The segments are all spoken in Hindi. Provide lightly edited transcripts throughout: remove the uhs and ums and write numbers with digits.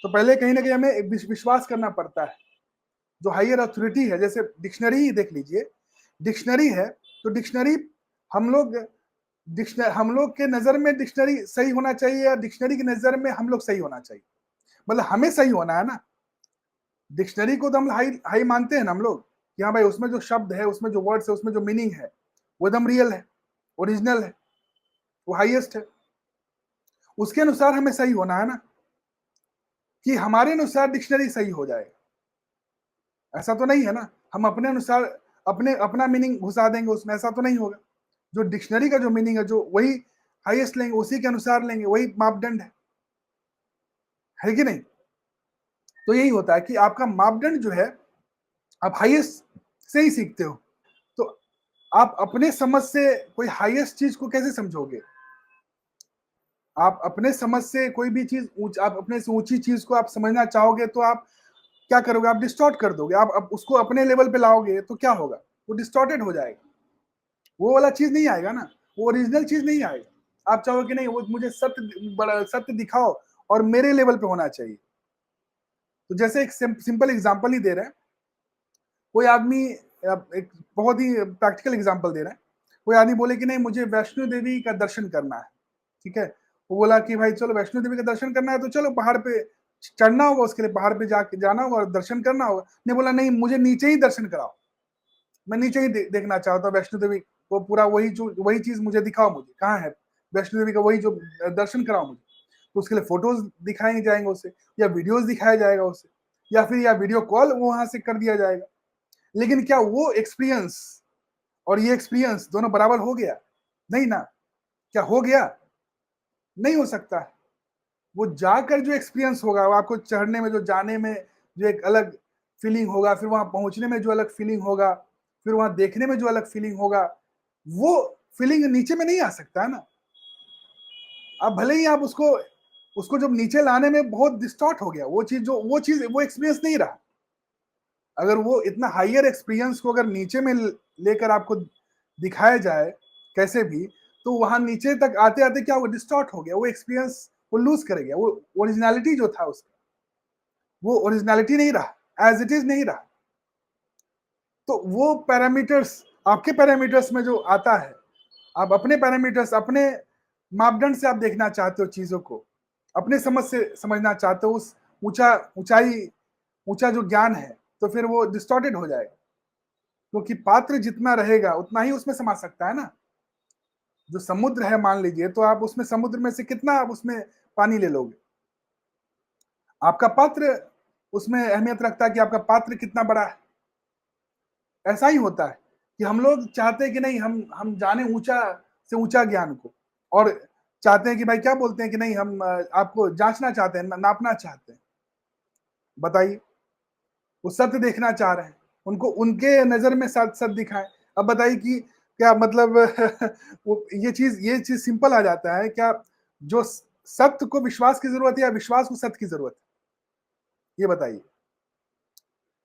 तो पहले कहीं ना कहीं हमें एक विश्वास करना पड़ता है जो हायर अथॉरिटी है। जैसे डिक्शनरी ही देख लीजिए, डिक्शनरी है तो डिक्शनरी हम लोग के नजर में डिक्शनरी सही होना चाहिए या डिक्शनरी की नजर में हम लोग सही होना चाहिए? मतलब हमें सही होना है ना। डिक्शनरी को तो हम हाई हाई मानते हैं ना हम लोग कि हाँ भाई उसमें जो शब्द है, उसमें जो वर्ड्स है, उसमें जो मीनिंग है वो एकदम रियल है, ओरिजिनल है, वो हाईएस्ट है। उसके अनुसार हमें सही होना है ना, कि हमारे अनुसार डिक्शनरी सही हो जाए। ऐसा तो नहीं है ना, हम अपने अनुसार अपना मीनिंग घुसा देंगे उसमें, ऐसा तो नहीं होगा। जो डिक्शनरी का जो मीनिंग है, जो वही हाईएस्ट लेंगे, उसी के अनुसार लेंगे, वही मापदंड है कि नहीं? तो यही होता है कि आपका मापदंड जो है, आप हाईएस्ट से ही सीखते हो। तो आप अपने समझ से कोई हाईएस्ट चीज को कैसे समझोगे? आप अपने समझ से कोई भी चीज आप अपने से ऊंची चीज को आप समझना चाहोगे तो आप क्या करोगे? आप डिस्टॉर्ट कर दोगे। आप उसको अपने लेवल पे लाओगे तो क्या होगा? वो डिस्टॉर्टेड हो जाएगा, वो वाला चीज नहीं आएगा ना, वो ओरिजिनल चीज नहीं आएगा। आप चाहोगे कि नहीं, वो मुझे सत्य, बड़ा सत्य दिखाओ और मेरे लेवल पे होना चाहिए। तो जैसे एक सिंपल एग्जांपल ही दे रहे हैं, कोई आदमी, एक बहुत ही प्रैक्टिकल एग्जांपल दे रहे हैं। कोई आदमी बोले कि नहीं मुझे वैष्णो देवी का दर्शन करना है, ठीक है। वो बोला कि भाई चलो वैष्णो देवी का दर्शन करना है तो चलो पहाड़ पे चढ़ना होगा, उसके लिए पहाड़ पे जाके जाना होगा और दर्शन करना होगा। नहीं, बोला नहीं मुझे नीचे ही दर्शन कराओ, मैं नीचे ही देखना चाहता हूँ वैष्णो देवी, वो पूरा वही चीज मुझे दिखाओ, मुझे कहाँ है वैष्णो देवी का वही जो दर्शन कराओ मुझे। तो उसके लिए फोटोज दिखाए जाएंगे उसे, या वीडियोज दिखाया जाएगा उसे, या फिर या वीडियो कॉल वहां से कर दिया जाएगा। लेकिन क्या वो एक्सपीरियंस और ये एक्सपीरियंस दोनों बराबर हो गया? नहीं ना। क्या हो गया? नहीं हो सकता है। वो जाकर जो एक्सपीरियंस होगा, वो आपको चढ़ने में, जो जाने में जो एक अलग फीलिंग होगा, फिर वहां पहुंचने में जो अलग फीलिंग होगा, फिर वहां देखने में जो अलग फीलिंग होगा, वो फीलिंग नीचे में नहीं आ सकता है ना। अब भले ही आप उसको उसको जब नीचे लाने में बहुत डिस्टॉर्ट हो गया, वो एक्सपीरियंस नहीं रहा। अगर वो इतना हाइयर एक्सपीरियंस को अगर नीचे में लेकर आपको दिखाया जाए कैसे भी, तो वहां नीचे तक आते आते क्या, वो डिस्टॉर्ट हो गया, वो एक्सपीरियंस वो लूज कर गया, वो ओरिजिनलिटी जो था उसका, वो ओरिजिनलिटी नहीं रहा, एज इट इज नहीं रहा। तो वो पैरामीटर्स, आपके पैरामीटर्स में जो आता है, आप अपने पैरामीटर्स, अपने मापदंड से आप देखना चाहते हो चीजों को, अपने समझ से समझना चाहते हो उस ऊंचा जो ज्ञान है, तो फिर वो डिस्टॉर्टेड हो जाएगा। क्योंकि पात्र जितना रहेगा उतना ही उसमें समा सकता है ना। जो समुद्र है मान लीजिए, तो आप उसमें समुद्र में से कितना आप उसमें पानी ले लोगे? आपका पात्र उसमें अहमियत रखता है कि आपका पात्र कितना बड़ा है। ऐसा ही होता है कि हम लोग चाहते हैं कि नहीं, हम जाने ऊंचा से ऊंचा ज्ञान को, और चाहते हैं कि भाई क्या बोलते हैं कि नहीं, हम आपको जांचना चाहते हैं, नापना चाहते हैं। बताइए, वो सत्य देखना चाह रहे हैं, उनको उनके नजर में सत्य सत्य दिखाएं। अब बताइए कि क्या मतलब वो ये चीज सिंपल आ जाता है क्या? जो सत्य को विश्वास की जरूरत है या विश्वास को सत्य की जरूरत है? ये बताइए,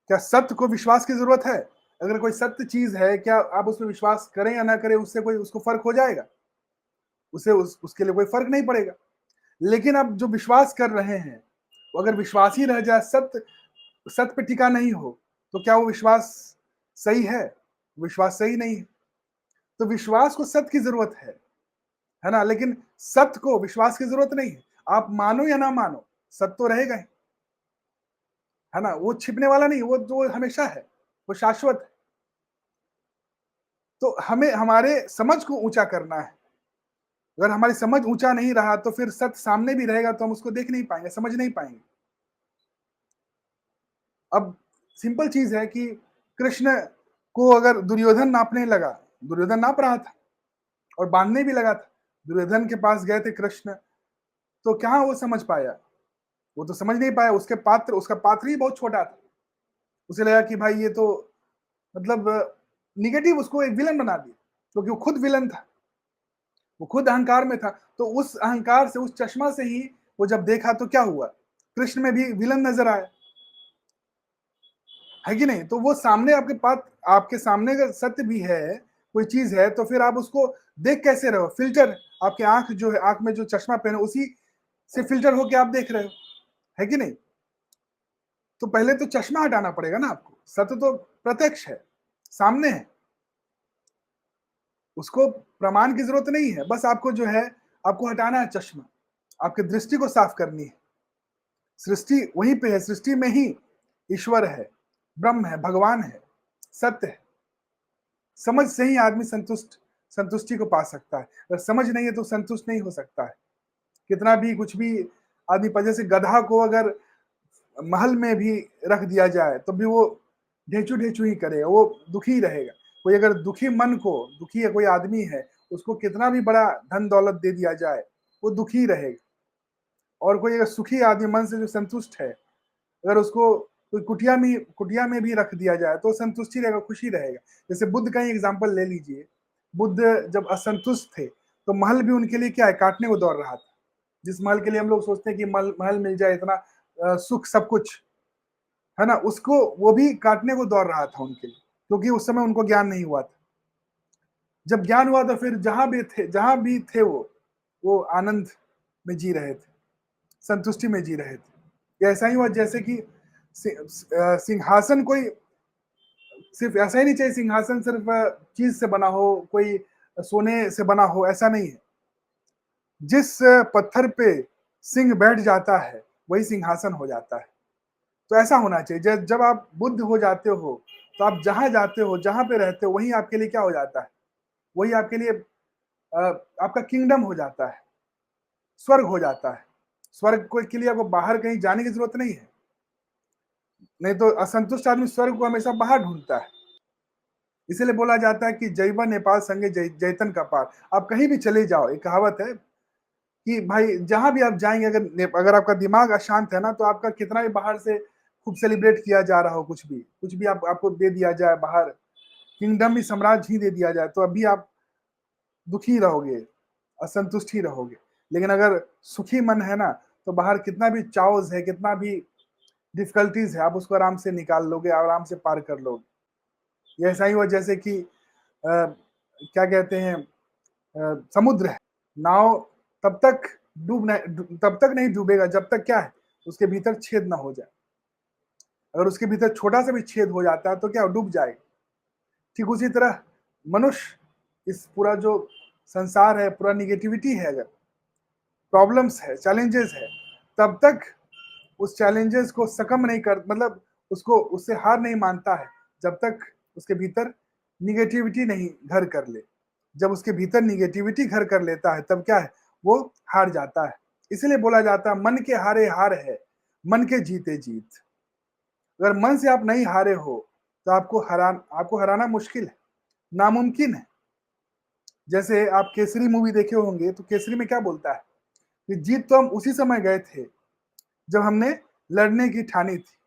क्या सत्य को विश्वास की जरूरत है? अगर कोई सत्य चीज है, क्या आप उसमें विश्वास करें या ना करें, उससे कोई उसको फर्क हो जाएगा? उसके लिए कोई फर्क नहीं पड़ेगा। लेकिन अब जो विश्वास कर रहे हैं, वो अगर विश्वास ही रह जाए, सत्य सत्य पे टिका नहीं हो, तो क्या वो विश्वास सही है? विश्वास सही नहीं है। तो विश्वास को सत्य की जरूरत है ना, लेकिन सत्य को विश्वास की जरूरत नहीं है। आप मानो या ना मानो, सत्य तो रहेगा ही, है ना। वो छिपने वाला नहीं, वो जो हमेशा है, वो शाश्वत है। तो हमें हमारे समझ को ऊंचा करना है। अगर हमारी समझ ऊंचा नहीं रहा तो फिर सत्य सामने भी रहेगा तो हम उसको देख नहीं पाएंगे, समझ नहीं पाएंगे। अब सिंपल चीज है कि कृष्ण को अगर दुर्योधन नापने लगा, दुर्योधन नाप रहा था और बांधने भी लगा था, दुर्योधन के पास गए थे कृष्ण, तो क्या वो समझ पाया? वो तो समझ नहीं पाया। उसका पात्र ही बहुत छोटा था। उसे लगा कि भाई ये तो मतलब निगेटिव, उसको एक विलन बना दिया, क्योंकि वो खुद विलन था, वो खुद अहंकार में था। तो उस अहंकार से, उस चश्मा से ही वो जब देखा तो क्या हुआ? कृष्ण में भी विलन नजर आया, है कि नहीं? तो वो सामने आपके पास, आपके सामने अगर सत्य भी है, कोई चीज है, तो फिर आप उसको देख कैसे रहे हो? फिल्टर, आपके आंख जो है, आंख में जो चश्मा पहने उसी से फिल्टर होके आप देख रहे हो, है कि नहीं? तो पहले तो चश्मा हटाना पड़ेगा ना आपको। सत्य तो प्रत्यक्ष है, सामने है, उसको प्रमाण की जरूरत नहीं है। बस आपको जो है, आपको हटाना है चश्मा, आपकी दृष्टि को साफ करनी है। सृष्टि वहीं पे है, सृष्टि में ही ईश्वर है, ब्रह्म है, भगवान है, सत्य है। समझ से ही आदमी संतुष्टि को पा सकता है। अगर समझ नहीं है तो संतुष्ट नहीं हो सकता है। कितना भी कुछ भी आदमी पर, जैसे गधा को अगर महल में भी रख दिया जाए तो भी वो ढेंचू ढेंचू ही करेगा, वो दुखी ही रहेगा। कोई अगर दुखी मन को, दुखी है कोई आदमी है, उसको कितना भी बड़ा धन दौलत दे दिया जाए वो दुखी ही रहेगा। और कोई अगर सुखी आदमी, मन से जो संतुष्ट है, अगर उसको कोई कुटिया में भी रख दिया जाए तो संतुष्टि रहेगा, खुशी रहेगा। जैसे बुद्ध का ही एग्जाम्पल ले लीजिए। बुद्ध जब असंतुष्ट थे तो महल भी उनके लिए क्या है, काटने को दौड़ रहा था। जिस महल के लिए हम लोग सोचते हैं कि महल मिल जाए, इतना सुख सब कुछ है ना, उसको वो भी काटने को दौड़ रहा था उनके लिए, क्योंकि उस समय उनको ज्ञान नहीं हुआ था। जब ज्ञान हुआ तो फिर जहां भी थे वो आनंद में जी रहे थे, संतुष्टि में जी रहे थे। ये ऐसा ही हुआ जैसे कि सिंहासन कोई सिर्फ ऐसा ही नहीं चाहिए, सिंहासन सिर्फ चीज से बना हो, कोई सोने से बना हो, ऐसा नहीं है। जिस पत्थर पे सिंह बैठ जाता है वही सिंहासन हो जाता है। तो ऐसा होना चाहिए। जब आप बुद्ध हो जाते हो तो आप जहां जाते हो, जहां पे रहते हो, वही आपके लिए क्या हो जाता है, वही आपके लिए अ, आपका किंगडम हो जाता है, स्वर्ग हो जाता है। स्वर्ग को के लिए आपको बाहर कहीं जाने की जरूरत नहीं है। नहीं तो असंतुष्ट आदमी स्वर्ग को हमेशा बाहर ढूंढता है। इसीलिए बोला जाता है कि जैवा नेपाल संगे जैतन का पार। आप कहीं भी चले जाओ, एक कहावत है कि भाई जहां भी आप जाएंगे, अगर आपका दिमाग अशांत है ना, तो आपका कितना भी बाहर से खूब सेलिब्रेट किया जा रहा हो, कुछ भी आपको दे दिया जाए बाहर, किंगडम भी, साम्राज्य ही दे दिया जाए, तो अभी आप दुखी रहोगे, असंतुष्ट ही रहोगे। लेकिन अगर सुखी मन है ना, तो बाहर कितना भी चाओज है, कितना भी डिफिकल्टीज है, आप उसको आराम से निकाल लोगे, आराम से पार कर लोगे। ये ऐसा ही हुआ जैसे कि क्या कहते हैं, समुद्र है, नाव तब तक तब तक नहीं डूबेगा जब तक क्या है, उसके भीतर छेद ना हो जाए। अगर उसके भीतर छोटा सा भी छेद हो जाता है तो क्या, डूब जाएगा। ठीक उसी तरह मनुष्य, इस पूरा जो संसार है, पूरा निगेटिविटी है, अगर प्रॉब्लम्स है, चैलेंजेस है, तब तक उस चैलेंजेस को सकम नहीं कर, मतलब उसको, उससे हार नहीं मानता है जब तक उसके भीतर निगेटिविटी नहीं घर कर ले। जब उसके भीतर निगेटिविटी घर कर लेता है तब क्या है, वो हार जाता है। इसलिए बोला जाता है मन के हारे हार है, मन के जीते जीत। अगर मन से आप नहीं हारे हो तो आपको हराना मुश्किल है, नामुमकिन है। जैसे आप केसरी मूवी देखे होंगे तो केसरी में क्या बोलता है कि जीत तो हम उसी समय गए थे जब हमने लड़ने की ठानी थी,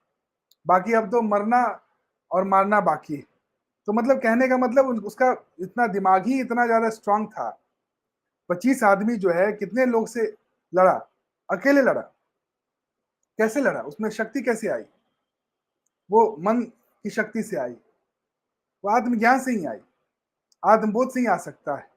बाकी अब तो मरना और मारना बाकी है। तो मतलब कहने का मतलब उसका इतना दिमाग ही इतना ज्यादा स्ट्रांग था। 25 आदमी जो है, कितने लोग से लड़ा, अकेले लड़ा। कैसे लड़ा, उसमें शक्ति कैसे आई, वो मन की शक्ति से आई, वो आत्मज्ञान से ही आई, आत्मबोध से ही आ सकता है।